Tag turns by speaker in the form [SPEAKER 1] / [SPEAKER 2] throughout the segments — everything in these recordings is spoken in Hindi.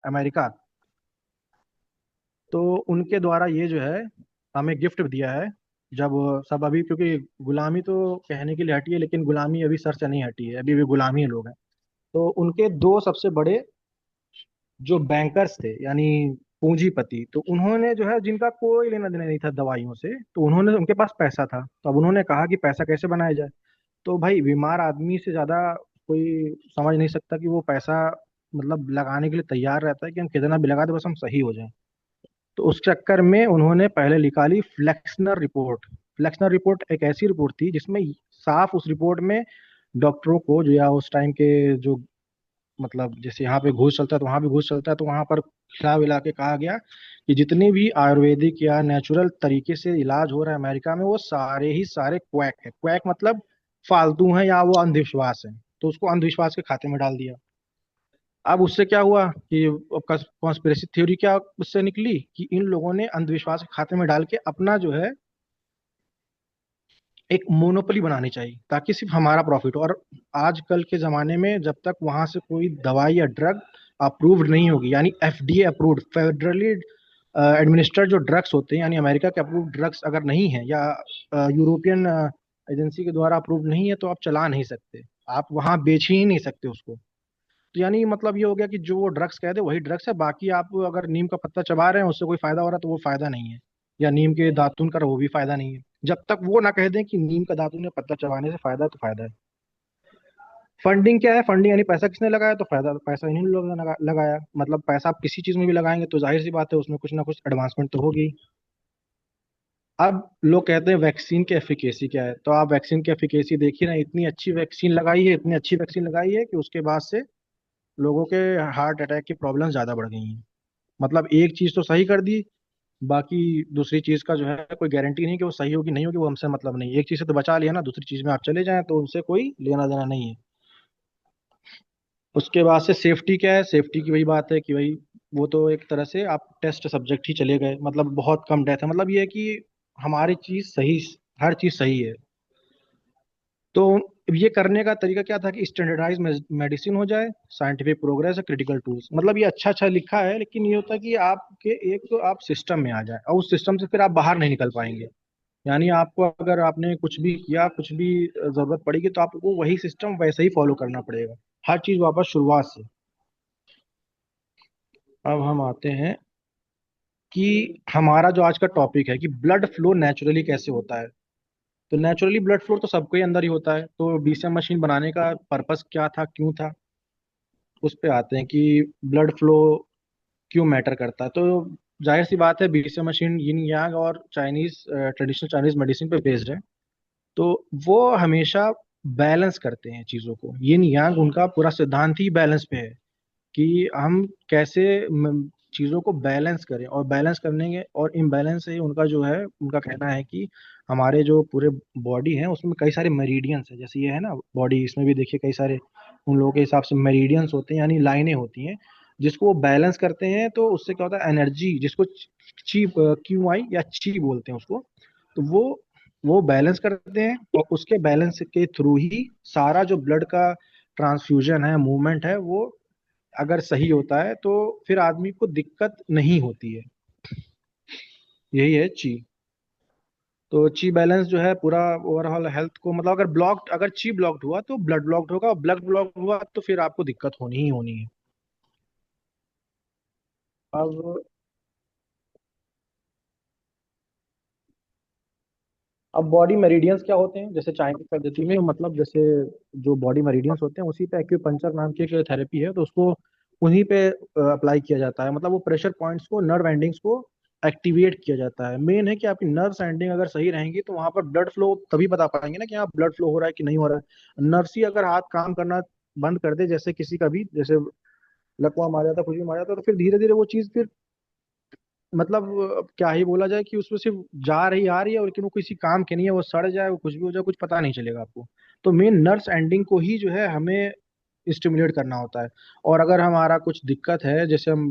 [SPEAKER 1] अमेरिका। तो उनके द्वारा ये जो है हमें गिफ्ट दिया है। जब सब अभी, क्योंकि गुलामी तो कहने के लिए हटी है, लेकिन गुलामी अभी सर से नहीं हटी है, अभी भी गुलामी लोग हैं। तो उनके दो सबसे बड़े जो बैंकर्स थे, यानी पूंजीपति, तो उन्होंने जो है, जिनका कोई लेना देना नहीं था दवाइयों से, तो उन्होंने, उनके पास पैसा था, तो अब उन्होंने कहा कि पैसा कैसे बनाया जाए। तो भाई बीमार आदमी से ज्यादा कोई समझ नहीं सकता कि वो पैसा मतलब लगाने के लिए तैयार रहता है कि हम कितना भी लगा दे, बस हम सही हो जाएं। तो उस चक्कर में उन्होंने पहले निकाली फ्लेक्सनर रिपोर्ट। फ्लेक्सनर रिपोर्ट एक ऐसी रिपोर्ट थी जिसमें साफ उस रिपोर्ट में डॉक्टरों को, जो या उस टाइम के जो, मतलब जैसे यहाँ पे घूस चलता है तो वहां भी घूस चलता है, तो वहां पर खिला विला के कहा गया कि जितने भी आयुर्वेदिक या नेचुरल तरीके से इलाज हो रहा है अमेरिका में, वो सारे ही सारे क्वैक है। क्वैक मतलब फालतू है या वो अंधविश्वास है। तो उसको अंधविश्वास के खाते में डाल दिया। अब उससे क्या हुआ कि कॉन्स्पिरेसी थ्योरी क्या उससे निकली कि इन लोगों ने अंधविश्वास के खाते में डाल के अपना जो है एक मोनोपोली बनानी चाहिए, ताकि सिर्फ हमारा प्रॉफिट हो। और आजकल के जमाने में जब तक वहां से कोई दवाई या ड्रग अप्रूव्ड नहीं होगी, यानी एफडीए अप्रूव्ड, फेडरली एडमिनिस्टर्ड जो ड्रग्स होते हैं, यानी अमेरिका के अप्रूव्ड ड्रग्स अगर नहीं है, या यूरोपियन एजेंसी के द्वारा अप्रूव्ड नहीं है, तो आप चला नहीं सकते। आप वहां बेच ही नहीं सकते उसको। तो यानी मतलब ये हो गया कि जो वो ड्रग्स कह दे वही ड्रग्स है, बाकी आप अगर नीम का पत्ता चबा रहे हैं उससे कोई फायदा हो रहा है तो वो फायदा नहीं है। या नीम के दातुन का वो भी फायदा नहीं है, जब तक वो ना कह दें कि नीम का दातुन या पत्ता चबाने से फायदा है तो फायदा है। फंडिंग क्या है? फंडिंग यानी पैसा किसने लगाया, तो फायदा पैसा इन्हीं लोगों ने लगाया। मतलब पैसा आप किसी चीज में भी लगाएंगे तो जाहिर सी बात है उसमें कुछ ना कुछ एडवांसमेंट तो होगी। अब लोग कहते हैं वैक्सीन की एफिकेसी क्या है, तो आप वैक्सीन की एफिकेसी देखिए ना, इतनी अच्छी वैक्सीन लगाई है, इतनी अच्छी वैक्सीन लगाई है कि उसके बाद से लोगों के हार्ट अटैक की प्रॉब्लम ज्यादा बढ़ गई हैं। मतलब एक चीज तो सही कर दी, बाकी दूसरी चीज का जो है कोई गारंटी नहीं कि वो सही होगी नहीं होगी, वो हमसे मतलब नहीं। एक चीज से तो बचा लिया ना, दूसरी चीज में आप चले जाएं तो उनसे कोई लेना देना नहीं है। उसके बाद से सेफ्टी क्या है? सेफ्टी की वही बात है कि भाई वो तो एक तरह से आप टेस्ट सब्जेक्ट ही चले गए, मतलब बहुत कम डेथ है। मतलब ये है कि हमारी चीज सही, हर चीज सही है। तो ये करने का तरीका क्या था कि स्टैंडर्डाइज मेडिसिन हो जाए, साइंटिफिक प्रोग्रेस है, क्रिटिकल टूल्स। मतलब ये अच्छा अच्छा लिखा है, लेकिन ये होता है कि आपके एक तो आप सिस्टम में आ जाए, और उस सिस्टम से फिर आप बाहर नहीं निकल पाएंगे। यानी आपको अगर आपने कुछ भी किया, कुछ भी जरूरत पड़ेगी, तो आपको वही सिस्टम वैसे ही फॉलो करना पड़ेगा, हर चीज वापस शुरुआत से। अब हम आते हैं कि हमारा जो आज का टॉपिक है कि ब्लड फ्लो नेचुरली कैसे होता है। तो नेचुरली ब्लड फ्लो तो सबके ही अंदर ही होता है। तो बीसीएम मशीन बनाने का पर्पस क्या था, क्यों था, उस पे आते हैं कि ब्लड फ्लो क्यों मैटर करता है। तो जाहिर सी बात है, बीसीएम मशीन यिन यांग और चाइनीज, ट्रेडिशनल चाइनीज मेडिसिन पे बेस्ड है। तो वो हमेशा बैलेंस करते हैं चीजों को। यिन यांग उनका पूरा सिद्धांत ही बैलेंस पे है कि हम कैसे चीजों को बैलेंस करें, और बैलेंस करने के और इम्बैलेंस से उनका जो है, उनका कहना है कि हमारे जो पूरे बॉडी है उसमें कई सारे मेरिडियंस है। जैसे ये है ना बॉडी, इसमें भी देखिए कई सारे उन लोगों के हिसाब से मेरिडियंस होते हैं, यानी लाइनें होती हैं जिसको वो बैलेंस करते हैं। तो उससे क्या होता है, एनर्जी जिसको ची, क्यू आई या ची बोलते हैं उसको, तो वो बैलेंस करते हैं। और उसके बैलेंस के थ्रू ही सारा जो ब्लड का ट्रांसफ्यूजन है, मूवमेंट है, वो अगर सही होता है तो फिर आदमी को दिक्कत नहीं होती है। यही है ची। तो ची बैलेंस जो है पूरा ओवरऑल हेल्थ को, मतलब अगर ब्लॉक्ड, अगर ची ब्लॉक्ड हुआ तो ब्लड ब्लॉक्ड होगा, और ब्लड ब्लॉक हुआ तो फिर आपको दिक्कत होनी ही होनी है। अब अब बॉडी मेरिडियंस क्या होते हैं? जैसे चाइनीज पद्धति में, मतलब जैसे जो बॉडी मेरिडियंस होते हैं उसी पे एक्यूपंक्चर नाम की एक थेरेपी है, तो उसको उन्हीं पे अप्लाई किया जाता है। मतलब वो प्रेशर पॉइंट्स को, नर्व एंडिंग्स को एक्टिवेट किया जाता है। मेन है कि आपकी नर्व एंडिंग अगर सही रहेंगी तो वहां पर ब्लड फ्लो तभी बता पाएंगे ना कि हाँ ब्लड फ्लो हो रहा है कि नहीं हो रहा है। नर्व्स ही अगर हाथ काम करना बंद कर दे, जैसे किसी का भी, जैसे लकवा मार जाता, कुछ भी मार जाता, तो फिर धीरे धीरे वो चीज फिर, मतलब अब क्या ही बोला जाए कि उसमें सिर्फ जा रही आ रही है, लेकिन वो किसी काम की नहीं है, वो सड़ जाए, वो कुछ भी हो जाए, कुछ पता नहीं चलेगा आपको। तो मेन नर्व्स एंडिंग को ही जो है हमें स्टिमुलेट करना होता है। और अगर हमारा कुछ दिक्कत है, जैसे हम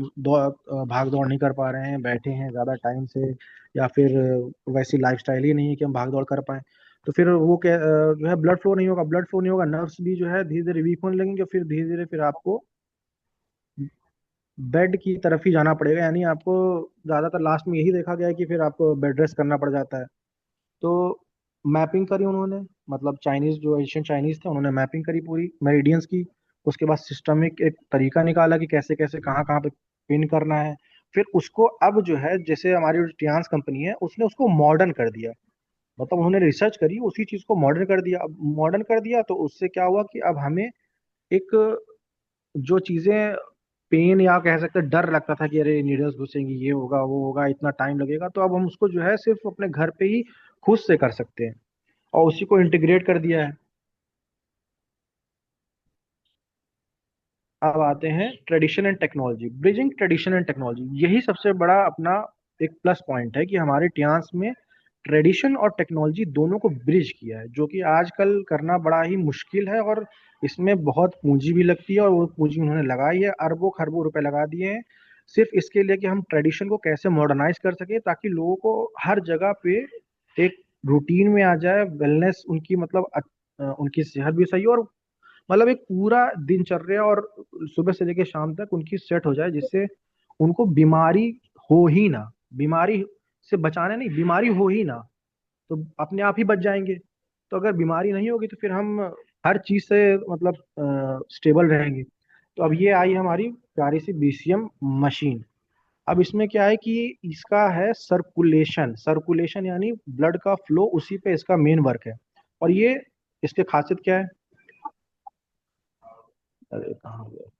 [SPEAKER 1] भाग दौड़ नहीं कर पा रहे हैं, बैठे हैं ज्यादा टाइम से, या फिर वैसी लाइफस्टाइल ही नहीं है कि हम भाग दौड़ कर पाए, तो फिर वो क्या जो है ब्लड फ्लो नहीं होगा। ब्लड फ्लो नहीं होगा, नर्व्स भी जो है धीरे धीरे वीक होने लगेंगे, फिर धीरे धीरे फिर आपको बेड की तरफ ही जाना पड़ेगा, यानी आपको ज्यादातर लास्ट में यही देखा गया है कि फिर आपको बेड रेस्ट करना पड़ जाता है। तो मैपिंग करी उन्होंने, मतलब चाइनीज जो एशियन चाइनीज थे उन्होंने मैपिंग करी पूरी मेरिडियंस की। उसके बाद सिस्टमिक एक तरीका निकाला कि कैसे कैसे कहाँ कहाँ पे पिन करना है। फिर उसको अब जो है, जैसे हमारी जो टियान्स कंपनी है उसने उसको मॉडर्न कर दिया। मतलब उन्होंने रिसर्च करी, उसी चीज को मॉडर्न कर दिया। अब मॉडर्न कर दिया तो उससे क्या हुआ कि अब हमें एक, जो चीजें पेन या कह सकते हैं डर लगता था कि अरे नीडल्स घुसेंगी, ये होगा वो होगा, इतना टाइम लगेगा, तो अब हम उसको जो है सिर्फ अपने घर पे ही खुद से कर सकते हैं, और उसी को इंटीग्रेट कर दिया है। अब आते हैं tradition and technology, bridging tradition and technology. यही सबसे बड़ा अपना एक प्लस पॉइंट है कि हमारे टियान्स में ट्रेडिशन और टेक्नोलॉजी दोनों को ब्रिज किया है, जो कि आजकल करना बड़ा ही मुश्किल है, और इसमें बहुत पूंजी भी लगती है, और वो पूंजी उन्होंने लगाई है, अरबों खरबों रुपए लगा दिए हैं सिर्फ इसके लिए कि हम ट्रेडिशन को कैसे मॉडर्नाइज कर सके, ताकि लोगों को हर जगह पे एक रूटीन में आ जाए, वेलनेस उनकी, मतलब उनकी सेहत भी सही हो, और मतलब एक पूरा दिनचर्या और सुबह से लेकर शाम तक उनकी सेट हो जाए, जिससे उनको बीमारी हो ही ना, बीमारी से बचाने नहीं, बीमारी हो ही ना, तो अपने आप ही बच जाएंगे। तो अगर बीमारी नहीं होगी तो फिर हम हर चीज से मतलब स्टेबल रहेंगे। तो अब ये आई हमारी प्यारी सी बीसीएम मशीन। अब इसमें क्या है कि इसका है सर्कुलेशन, सर्कुलेशन यानी ब्लड का फ्लो, उसी पे इसका मेन वर्क है। और ये, इसके खासियत क्या है? अरे कहाँ गया?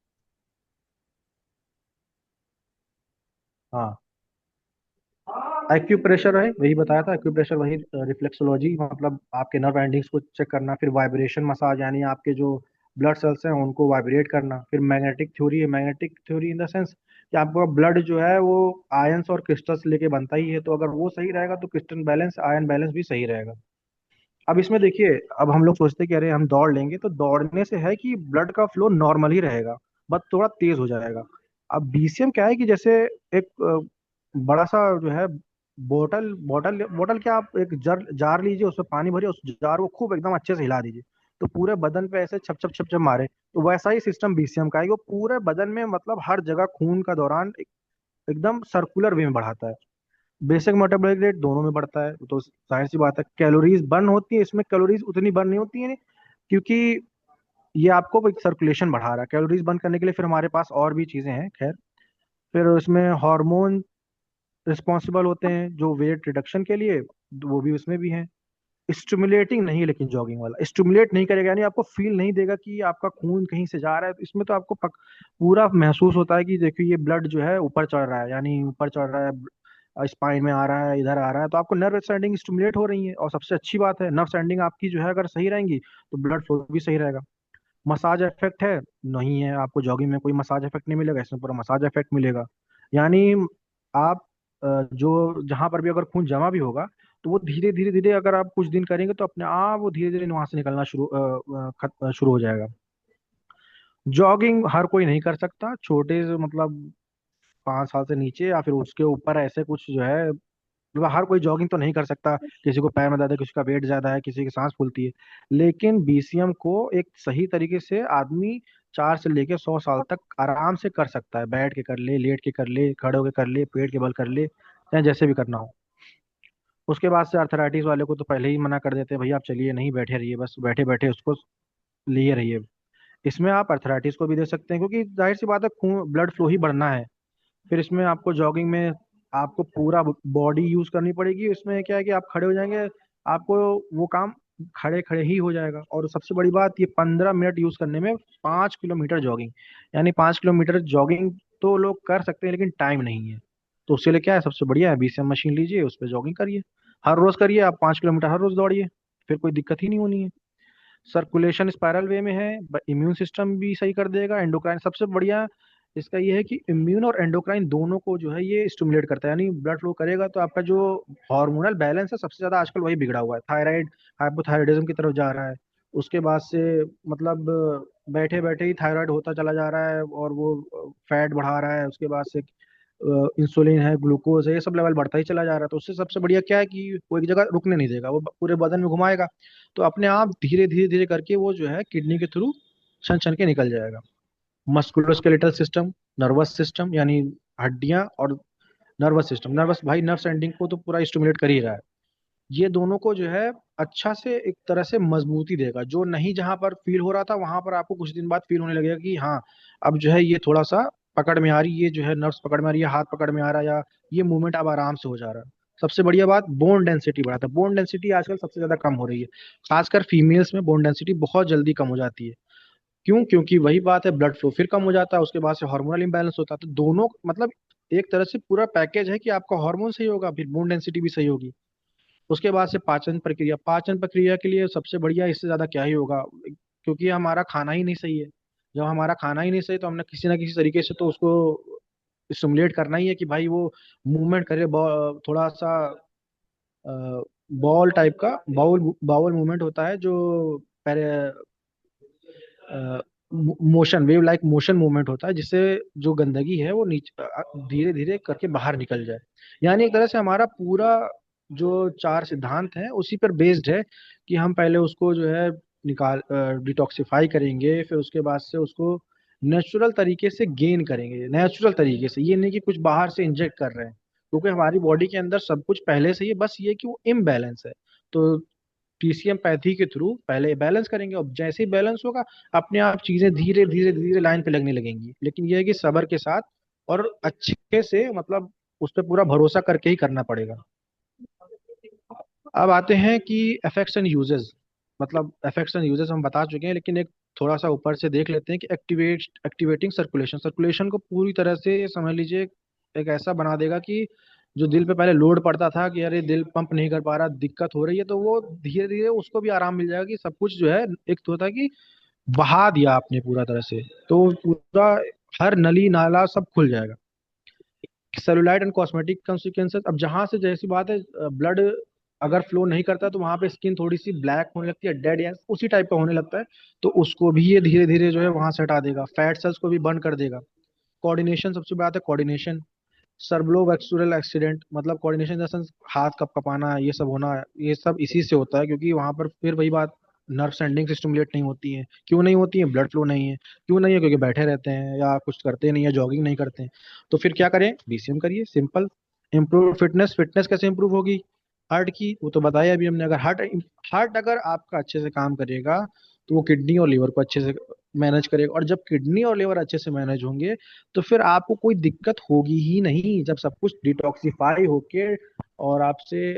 [SPEAKER 1] हाँ, एक्यूप्रेशर है, वही बताया था, एक्यूप्रेशर वही, रिफ्लेक्सोलॉजी मतलब आपके नर्व एंडिंग्स को चेक करना, फिर वाइब्रेशन मसाज यानी आपके जो ब्लड सेल्स हैं उनको वाइब्रेट करना, फिर मैग्नेटिक थ्योरी है, magnetic theory in the sense कि आपका ब्लड जो है वो आयंस और क्रिस्टल्स लेके बनता ही है, तो अगर वो सही रहेगा तो क्रिस्टल बैलेंस, आयन बैलेंस भी सही रहेगा। अब इसमें देखिए, अब हम लोग सोचते हैं कि अरे हम दौड़ लेंगे, तो दौड़ने से है कि ब्लड का फ्लो नॉर्मल ही रहेगा, बस थोड़ा तेज हो जाएगा। अब बीसीएम क्या है कि जैसे एक बड़ा सा जो है, बोतल बोतल बोतल क्या, आप एक जार जार लीजिए, उसमें पानी भरिए, उस जार को खूब एकदम अच्छे से हिला दीजिए, तो पूरे बदन पे ऐसे छप छप छप छप मारे, तो वैसा ही सिस्टम बीसीएम का है कि वो पूरे बदन में, मतलब हर जगह खून का दौरान एकदम सर्कुलर वे में बढ़ाता है। बेसिक मेटाबॉलिक रेट दोनों में बढ़ता है, तो जाहिर सी बात है कैलोरीज बर्न होती है, इसमें कैलोरीज उतनी बर्न नहीं होती है, क्योंकि ये आपको एक सर्कुलेशन बढ़ा रहा है। कैलोरीज बर्न करने के लिए फिर हमारे पास और भी चीजें हैं, खैर। फिर इसमें हार्मोन रिस्पॉन्सिबल होते हैं जो वेट रिडक्शन के लिए, वो भी उसमें भी हैं। स्टिमुलेटिंग नहीं है, लेकिन जॉगिंग वाला स्टिमुलेट नहीं करेगा, यानी आपको फील नहीं देगा कि आपका खून कहीं से जा रहा है, तो इसमें तो आपको पूरा महसूस होता है कि देखिए ये ब्लड जो है ऊपर चढ़ रहा है, यानी ऊपर चढ़ रहा है, स्पाइन में आ रहा है, इधर आ रहा है, तो आपको नर्व सेंडिंग स्टिमुलेट हो रही है, और सबसे अच्छी बात है नर्व सेंडिंग आपकी जो है अगर सही रहेंगी तो ब्लड फ्लो भी सही रहेगा। मसाज इफेक्ट है? नहीं है, आपको जॉगिंग में कोई मसाज इफेक्ट नहीं मिलेगा, इसमें पूरा मसाज इफेक्ट मिलेगा। यानी आप जो जहां पर भी अगर खून जमा भी होगा, तो वो धीरे धीरे धीरे अगर आप कुछ दिन करेंगे तो अपने आप वो धीरे धीरे वहां से निकलना शुरू हो जाएगा। जॉगिंग हर कोई नहीं कर सकता, छोटे से मतलब 5 साल से नीचे या फिर उसके ऊपर ऐसे कुछ जो है, मतलब हर कोई जॉगिंग तो नहीं कर सकता, किसी को पैर में दर्द है, किसी का वेट ज्यादा है, किसी की सांस फूलती है। लेकिन बीसीएम को एक सही तरीके से आदमी 4 से लेके 100 साल तक आराम से कर सकता है, बैठ के कर ले, लेट के कर ले, खड़े होके कर ले, पेट के बल कर ले, चाहे जैसे भी करना हो। उसके बाद से अर्थराइटिस वाले को तो पहले ही मना कर देते हैं, भैया आप चलिए नहीं, बैठे रहिए, बस बैठे बैठे उसको लिए रहिए। इसमें आप अर्थराइटिस को भी दे सकते हैं, क्योंकि जाहिर सी बात है खून ब्लड फ्लो ही बढ़ना है। फिर इसमें आपको जॉगिंग में आपको पूरा बॉडी यूज करनी पड़ेगी, इसमें क्या है कि आप खड़े हो जाएंगे, आपको वो काम खड़े खड़े ही हो जाएगा। और सबसे बड़ी बात, ये 15 मिनट यूज करने में 5 किलोमीटर जॉगिंग, यानी 5 किलोमीटर जॉगिंग तो लोग कर सकते हैं, लेकिन टाइम नहीं है। तो उसके लिए क्या है, सबसे बढ़िया है बीसीएम मशीन लीजिए, उस पर जॉगिंग करिए, हर रोज करिए, आप 5 किलोमीटर हर रोज दौड़िए, फिर कोई दिक्कत ही नहीं होनी है। सर्कुलेशन स्पाइरल वे में है, इम्यून सिस्टम भी सही कर देगा, एंडोक्राइन सबसे बढ़िया इसका ये है कि इम्यून और एंडोक्राइन दोनों को जो है ये स्टिमुलेट करता है, यानी ब्लड फ्लो करेगा तो आपका जो हार्मोनल बैलेंस है, सबसे ज्यादा आजकल वही बिगड़ा हुआ है, थायराइड हाइपोथायराइडिज्म की तरफ जा रहा है। उसके बाद से मतलब बैठे बैठे ही थायराइड होता चला जा रहा है, और वो फैट बढ़ा रहा है, उसके बाद से इंसुलिन है, ग्लूकोज है, ये सब लेवल बढ़ता ही चला जा रहा है। तो उससे सबसे बढ़िया क्या है कि वो एक जगह रुकने नहीं देगा, वो पूरे बदन में घुमाएगा, तो अपने आप धीरे धीरे धीरे करके वो जो है किडनी के थ्रू छन छन के निकल जाएगा। मस्कुलोस्केलेटल सिस्टम, नर्वस सिस्टम यानी हड्डियां, और नर्वस सिस्टम, नर्वस भाई नर्व एंडिंग को तो पूरा स्टिमुलेट कर ही रहा है। ये दोनों को जो है अच्छा से एक तरह से मजबूती देगा। जो नहीं जहां पर फील हो रहा था वहां पर आपको कुछ दिन बाद फील होने लगेगा कि हाँ, अब जो है ये थोड़ा सा पकड़ में आ रही, ये जो है नर्व्स पकड़ में आ रही है, हाथ पकड़ में आ रहा है, या ये मूवमेंट अब आराम से हो जा रहा है। सबसे बढ़िया बात, बोन डेंसिटी बढ़ाता है। बोन डेंसिटी आजकल सबसे ज्यादा कम हो रही है, खासकर फीमेल्स में बोन डेंसिटी बहुत जल्दी कम हो जाती है। क्यों? क्योंकि वही बात है, ब्लड फ्लो फिर कम हो जाता है, उसके बाद से हार्मोनल इम्बैलेंस होता है। तो दोनों मतलब एक तरह से पूरा पैकेज है कि आपका हार्मोन सही होगा, फिर बोन डेंसिटी भी सही होगी। उसके बाद से पाचन प्रक्रिया, पाचन प्रक्रिया के लिए सबसे बढ़िया इससे ज्यादा क्या ही होगा, क्योंकि हमारा खाना ही नहीं सही है। जब हमारा खाना ही नहीं सही तो हमने किसी ना किसी तरीके से तो उसको स्टिमुलेट करना ही है कि भाई वो मूवमेंट करे, थोड़ा सा बॉल टाइप का, बाउल बाउल मूवमेंट होता है जो पहले motion, wave like motion movement होता है, जिससे जो गंदगी है वो नीचे धीरे धीरे करके बाहर निकल जाए। यानी एक तरह से हमारा पूरा जो चार सिद्धांत है उसी पर बेस्ड है कि हम पहले उसको जो है निकाल डिटॉक्सिफाई करेंगे, फिर उसके बाद से उसको नेचुरल तरीके से गेन करेंगे। नेचुरल तरीके से, ये नहीं कि कुछ बाहर से इंजेक्ट कर रहे हैं, क्योंकि हमारी बॉडी के अंदर सब कुछ पहले से ही है, बस ये कि वो इम्बैलेंस है। तो टीसीएम पैथी के थ्रू पहले बैलेंस करेंगे, और जैसे ही बैलेंस होगा अपने आप चीजें धीरे धीरे धीरे लाइन पे लगने लगेंगी। लेकिन यह है कि सब्र के साथ और अच्छे से, मतलब उस पर पूरा भरोसा करके ही करना पड़ेगा। अब आते हैं कि इफेक्ट्स एंड यूजेस। मतलब इफेक्ट्स एंड यूजेस हम बता चुके हैं, लेकिन एक थोड़ा सा ऊपर से देख लेते हैं कि एक्टिवेटिंग सर्कुलेशन, सर्कुलेशन को पूरी तरह से समझ लीजिए एक ऐसा बना देगा कि जो दिल पे पहले लोड पड़ता था कि अरे दिल पंप नहीं कर पा रहा, दिक्कत हो रही है, तो वो धीरे धीरे उसको भी आराम मिल जाएगा कि सब कुछ जो है, एक तो होता है कि बहा दिया आपने पूरा तरह से, तो पूरा हर नली नाला सब खुल जाएगा। सेलुलाइट एंड कॉस्मेटिक कॉन्सिक्वेंसेस, अब जहां से जैसी बात है, ब्लड अगर फ्लो नहीं करता तो वहां पे स्किन थोड़ी सी ब्लैक होने लगती है, डेड या उसी टाइप का होने लगता है। तो उसको भी ये धीरे धीरे जो है वहां से हटा देगा, फैट सेल्स को भी बर्न कर देगा। कोऑर्डिनेशन, सबसे बड़ी बात है कोऑर्डिनेशन। सर्वोवैक्सुलर एक्सीडेंट, मतलब कोऑर्डिनेशन जैसे हाथ कब कपाना, ये सब होना, ये सब इसी से होता है, क्योंकि वहां पर फिर वही बात, नर्व एंडिंग स्टिमुलेट नहीं होती है। क्यों नहीं होती है? ब्लड फ्लो नहीं है। क्यों नहीं है? क्योंकि बैठे रहते हैं या कुछ करते नहीं है, जॉगिंग नहीं करते हैं। तो फिर क्या करें? बीसीएम करिए, सिंपल। इम्प्रूव फिटनेस, फिटनेस कैसे इंप्रूव होगी? हार्ट की, वो तो बताया अभी हमने। अगर हार्ट हार्ट अगर आपका अच्छे से काम करेगा तो वो किडनी और लीवर को अच्छे से मैनेज करेगा, और जब किडनी और लीवर अच्छे से मैनेज होंगे तो फिर आपको कोई दिक्कत होगी ही नहीं। जब सब कुछ डिटॉक्सिफाई होके और आपसे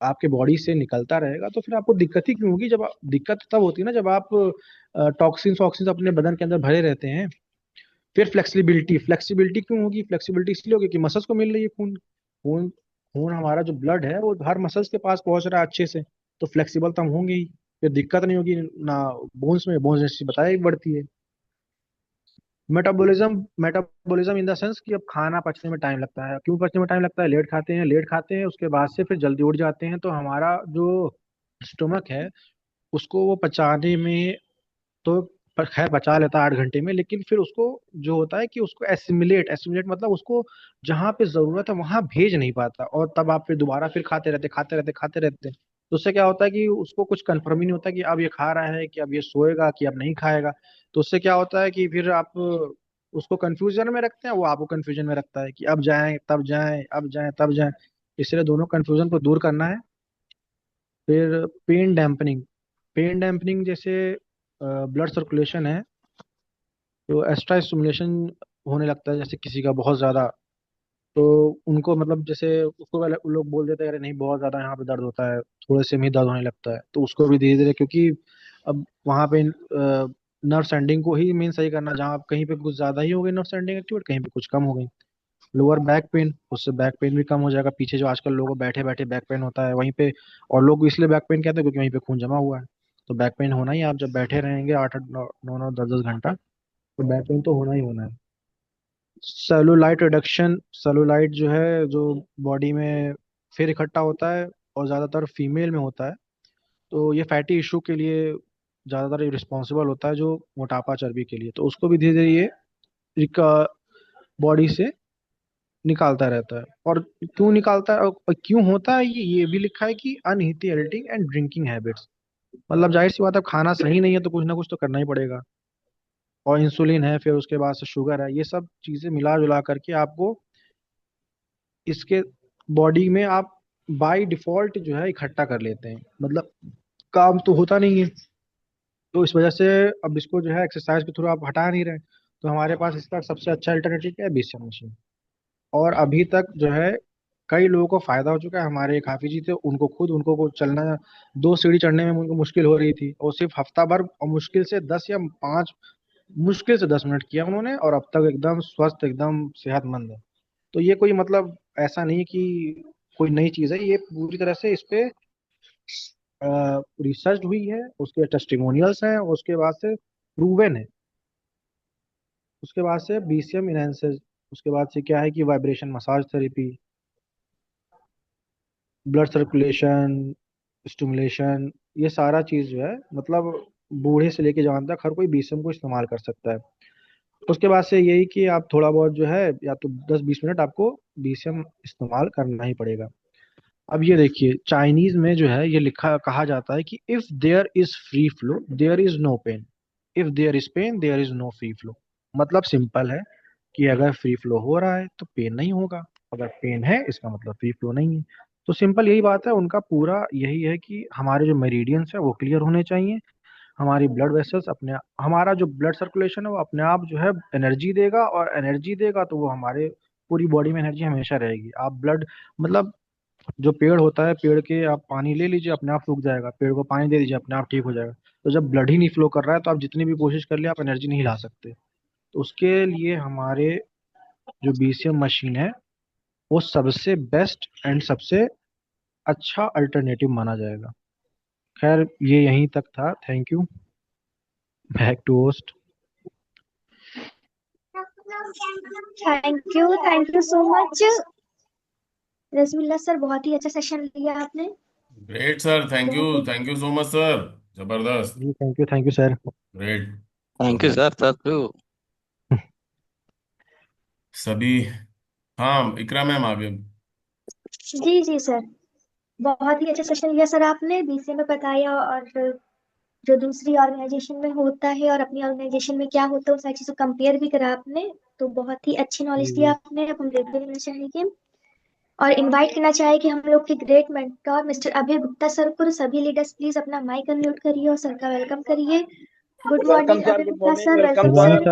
[SPEAKER 1] आपके बॉडी से निकलता रहेगा तो फिर आपको दिक्कत ही क्यों होगी? दिक्कत तब होती है ना जब आप टॉक्सिन ऑक्सीन अपने बदन के अंदर भरे रहते हैं। फिर फ्लेक्सिबिलिटी, फ्लेक्सिबिलिटी क्यों होगी? फ्लेक्सिबिलिटी इसलिए होगी कि मसल्स को मिल रही है खून, खून खून हमारा जो ब्लड है वो हर मसल्स के पास पहुंच रहा है अच्छे से, तो फ्लेक्सिबल तो हम होंगे ही। फिर दिक्कत नहीं होगी ना बोन्स में, बोन्स डेंसिटी बताया ही बढ़ती है। Metabolism, metabolism in the sense कि अब खाना पचने में टाइम लगता है। क्यों पचने में टाइम लगता है? लेट खाते हैं, लेट खाते हैं, उसके बाद से फिर जल्दी उठ जाते हैं, तो हमारा जो स्टोमक है उसको वो पचाने में तो खैर बचा लेता है 8 घंटे में, लेकिन फिर उसको जो होता है कि उसको एसिमिलेट, एसिमिलेट मतलब उसको जहाँ पे जरूरत है वहां भेज नहीं पाता, और तब आप फिर दोबारा फिर खाते रहते खाते रहते खाते रहते। तो उससे क्या होता है कि उसको कुछ कंफर्म ही नहीं होता कि अब ये खा रहा है, कि अब ये सोएगा, कि अब नहीं खाएगा। तो उससे क्या होता है कि फिर आप उसको कंफ्यूजन में रखते हैं, वो आपको कंफ्यूजन में रखता है कि अब जाएं तब जाएं, अब जाएं तब जाएं। इसलिए दोनों कंफ्यूजन को दूर करना है। फिर पेन डैम्पनिंग, पेन डैम्पनिंग जैसे ब्लड सर्कुलेशन है, तो एक्स्ट्रा स्टिमुलेशन होने लगता है जैसे किसी का बहुत ज्यादा, तो उनको मतलब जैसे उसको पहले उन लोग बोल देते हैं अरे नहीं बहुत ज्यादा यहाँ पे दर्द होता है, थोड़े से में ही दर्द होने लगता है, तो उसको भी धीरे धीरे, क्योंकि अब वहाँ पे नर्व सेंडिंग को ही मेन सही करना, जहाँ कहीं पे कुछ ज्यादा ही हो गई नर्व सेंडिंग एक्टिवेट, कहीं पे कुछ कम हो गई। लोअर बैक पेन, उससे बैक पेन भी कम हो जाएगा। पीछे जो आजकल लोगों को बैठे बैठे बैक पेन होता है वहीं पे, और लोग इसलिए बैक पेन कहते हैं क्योंकि वहीं पे खून जमा हुआ है। तो बैक पेन होना ही है। आप जब बैठे रहेंगे 8 8 9 9 10 10 घंटा, तो बैक पेन तो होना ही होना है। सेलुलाइट रिडक्शन, सेलुलाइट जो है जो बॉडी में फिर इकट्ठा होता है और ज्यादातर फीमेल में होता है, तो ये फैटी इशू के लिए ज्यादातर रिस्पॉन्सिबल होता है, जो मोटापा चर्बी के लिए, तो उसको भी धीरे धीरे ये बॉडी से निकालता रहता है। और क्यों निकालता है और क्यों होता है ये भी लिखा है कि unhealthy eating and drinking habits, मतलब जाहिर सी बात है खाना सही नहीं है तो कुछ ना कुछ तो करना ही पड़ेगा। और इंसुलिन है, फिर उसके बाद से शुगर है, ये सब चीजें मिला जुला करके आपको इसके बॉडी में आप बाय डिफॉल्ट जो है इकट्ठा कर लेते हैं, मतलब काम तो होता नहीं है। तो इस वजह से अब इसको जो है एक्सरसाइज के थ्रू आप हटा नहीं रहे, तो हमारे पास इसका सबसे अच्छा अल्टरनेटिव क्या है, बीसीएम मशीन। और अभी तक जो है कई लोगों को फायदा हो चुका है। हमारे एक हाफी जी थे, उनको को चलना, 2 सीढ़ी चढ़ने में उनको मुश्किल हो रही थी, और सिर्फ हफ्ता भर और मुश्किल से 10 या 5, मुश्किल से 10 मिनट किया उन्होंने, और अब तक एकदम स्वस्थ, एकदम सेहतमंद है। तो ये कोई मतलब ऐसा नहीं है कि कोई नई चीज है, ये पूरी तरह से इस पे रिसर्च हुई है, उसके टेस्टिमोनियल्स हैं, और उसके बाद से प्रूवन है। उसके बाद से बीसीएम इनहेंसेस, उसके बाद से क्या है कि vibration massage therapy, blood circulation stimulation, ये सारा चीज जो है मतलब बूढ़े से लेके जवान तक हर कोई बीसीएम को इस्तेमाल कर सकता है। उसके बाद से यही कि आप थोड़ा बहुत जो है या तो 10-20 मिनट आपको बीसीएम इस्तेमाल करना ही पड़ेगा। अब ये देखिए, चाइनीज में जो है ये लिखा कहा जाता है कि if there is free flow there is no pain, if there is pain there is no free flow. मतलब सिंपल है कि अगर फ्री फ्लो हो रहा है तो पेन नहीं होगा, अगर पेन है इसका मतलब फ्री फ्लो नहीं है। तो सिंपल यही बात है, उनका पूरा यही है कि हमारे जो मेरिडियंस है वो क्लियर होने चाहिए, हमारी ब्लड वेसल्स अपने, हमारा जो ब्लड सर्कुलेशन है वो अपने आप जो है एनर्जी देगा, और एनर्जी देगा तो वो हमारे पूरी बॉडी में एनर्जी हमेशा रहेगी। आप ब्लड, मतलब जो पेड़ होता है, पेड़ के आप पानी ले लीजिए अपने आप सूख जाएगा, पेड़ को पानी दे दीजिए अपने आप ठीक हो जाएगा। तो जब ब्लड ही नहीं फ्लो कर रहा है तो आप जितनी भी कोशिश कर लिए आप एनर्जी नहीं ला सकते। तो उसके लिए हमारे जो बीसीएम मशीन है वो सबसे बेस्ट एंड सबसे अच्छा अल्टरनेटिव माना जाएगा। खैर ये यहीं तक था, thank you, back to host.
[SPEAKER 2] Thank you so much Rasgulla sir, बहुत ही अच्छा सेशन लिया आपने।
[SPEAKER 3] ग्रेट सर,
[SPEAKER 2] बहुत ही
[SPEAKER 3] thank you so much sir. जबरदस्त।
[SPEAKER 1] जी thank you sir.
[SPEAKER 3] Great.
[SPEAKER 4] Thank you
[SPEAKER 3] तो
[SPEAKER 4] सर, थैंक यू।
[SPEAKER 3] सभी, हाँ इकरा मैम आगे।
[SPEAKER 2] जी सर, बहुत ही अच्छा सेशन लिया सर आपने, बीसीए में बताया, और जो दूसरी ऑर्गेनाइजेशन में होता है और अपनी ऑर्गेनाइजेशन में क्या होता है, उस सारी चीजों कंपेयर भी करा आपने। तो बहुत ही अच्छी
[SPEAKER 1] जी
[SPEAKER 2] नॉलेज दी
[SPEAKER 1] जी।
[SPEAKER 2] आपने, अब हम रेगुलर लेना चाहेंगे। और इनवाइट करना चाहे कि हम लोग के great mentor mister Abhay Gupta sir को, सभी लीडर्स प्लीज अपना माइक अनम्यूट करिए और सर का वेलकम करिए। Good
[SPEAKER 5] welcome
[SPEAKER 2] morning
[SPEAKER 5] sir,
[SPEAKER 2] Abhay
[SPEAKER 5] good
[SPEAKER 2] Gupta
[SPEAKER 5] morning,
[SPEAKER 2] sir,
[SPEAKER 5] welcome
[SPEAKER 2] welcome
[SPEAKER 1] good morning
[SPEAKER 5] sir.
[SPEAKER 2] Sir.
[SPEAKER 1] Sir.